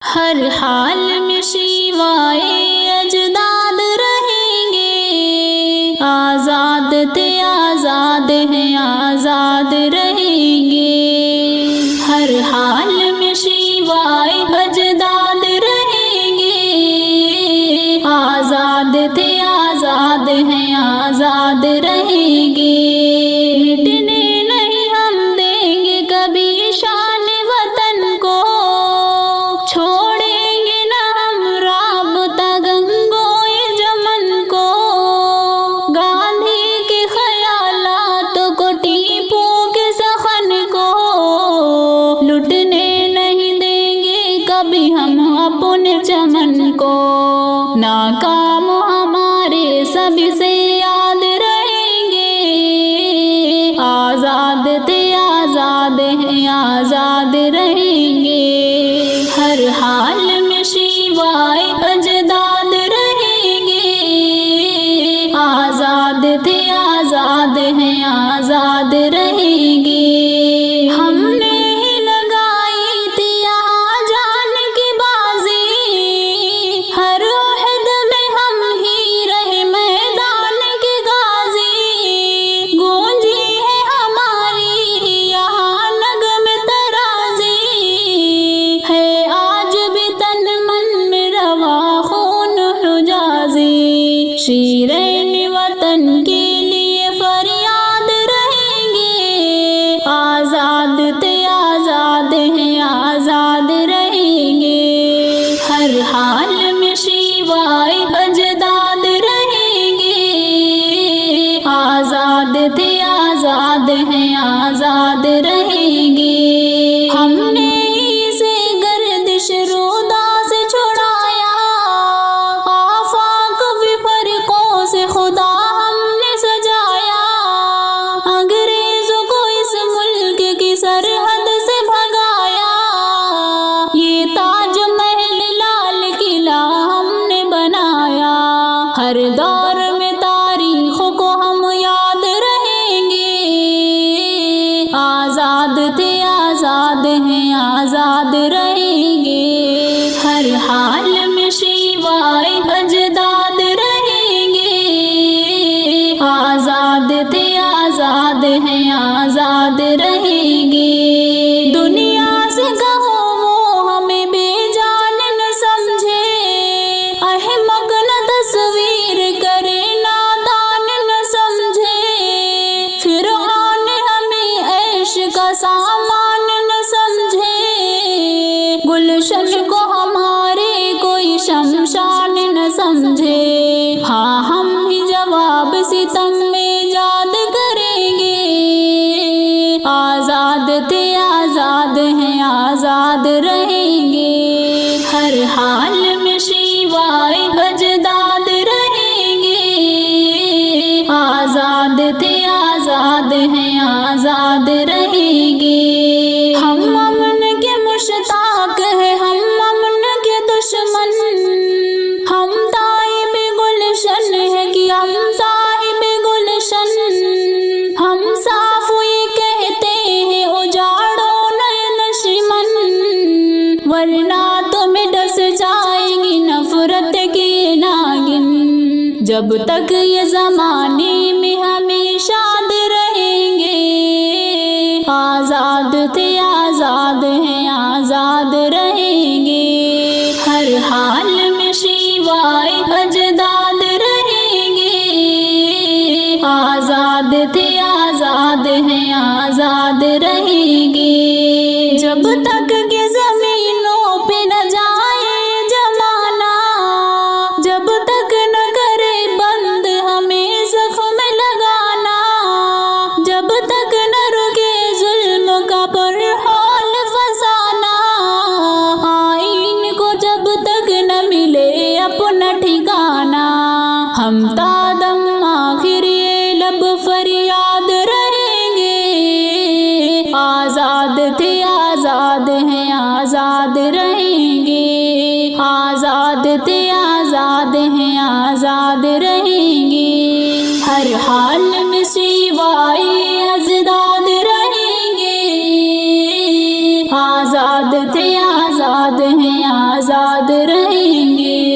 ہر حال میں شیوائے اجداد رہیں گے، آزاد تھے آزاد ہیں آزاد رہیں گے، ہر حال میں شیوائے اجداد رہیں گے، آزاد تھے آزاد ہیں آزاد رہیں گے، مٹنے نہیں ہم دیں گے کبھی شان وطن کو، چھوڑیں گے نہ ہم رابطہ گنگوئے جمن کو، گاندھی کے خیالات کو ٹیپو کے سخن کو، لٹنے نہیں دیں گے کبھی ہم اپنے چمن کو، ناکام ہمارے سبھی سے یاد رہیں گے، آزاد تھے آزاد ہیں آزاد رہیں گے، ہر حال میں شیوائے اجداد رہیں گے، آزاد تھے آزاد ہیں آزاد رہیں گے، ہم نے ہی لگائی تھی یہاں جان کی بازی، ہر عہد میں ہم ہی رہے میدان کے غازی، گونجی ہے ہماری یہاں نغم ترازی، ہے آج بھی تن من میں روا خون حجازی، شیرین وطن کے لیے فریاد رہیں گے، آزاد تھے آزاد ہیں آزاد رہیں گے، ہر حال میں شیوائے اجداد رہیں گے، آزاد تھے آزاد ہیں آزاد رہیں گے، ہم نے ہی سے گردش رودا سے چھڑایا، آفاق بھی فرقوں سے خدا ہم نے سجایا، انگریزوں کو اس ملک کی سرحد سے بھگایا، یہ تاج محل لال قلعہ ہم نے بنایا، ہر دور میں تاریخ کو ہم یاد رہیں گے، آزاد تھے آزاد ہیں آزاد رہیں گے، ہر حال میں شیوائے اجداد رہیں گے، آزاد تھے آزاد ہیں آزاد رہیں گے، دنیا سے کہو وہ ہمیں بے جان نہ سمجھے، احمق نہ تصویر کرے نادان نہ سمجھے، فرعون ہمیں عیش کا سامان نہ سمجھے، گلشن کو ہمارے کوئی شمشان نہ سمجھے، ہاں ہم ہی جواب ستم میں یاد کریں گے، آزاد تھے آزاد ہیں آزاد رہیں گے، ہر حال میں شیوائے اجداد رہیں گے، آزاد تھے آزاد ہیں آزاد رہیں گے، ہم امن کے مشتاق ہیں ہم امن کے دشمن، ہم تائب گلشن ہے کہ ہم صاحب گلشن، ہم صاف یہ کہتے ہیں اجاڑو نئے نشمن، ورنہ تمہیں ڈس جائیں گی نفرت کی ناگن، جب تک یہ زمانے میں ہمیں شاد رہیں گے، آزاد تھے آزاد ہیں آزاد رہیں گے، ہر حال میں شیوائے اجداد رہیں گے، آزاد تھے آزاد ہیں آزاد رہیں گے، جب تک کہ زمینوں پہ نہ جائے زمانہ، جب تک نہ کرے بند ہمیں زخم لگانا، جب تک نہ رکے ظلم کا پرحال فسانہ، آئین کو جب تک نہ ملے اپنا ٹھکانہ، ہم تادم آخر یہ لب فریاد رہیں گے، آزاد تھے آزاد ہیں آزاد رہیں گے، آزاد تھے آزاد ہیں آزاد رہیں گے، ہر حال میں سوائے اجداد رہیں گے، آزاد تھے آزاد ہیں آزاد آباد رہیں گے.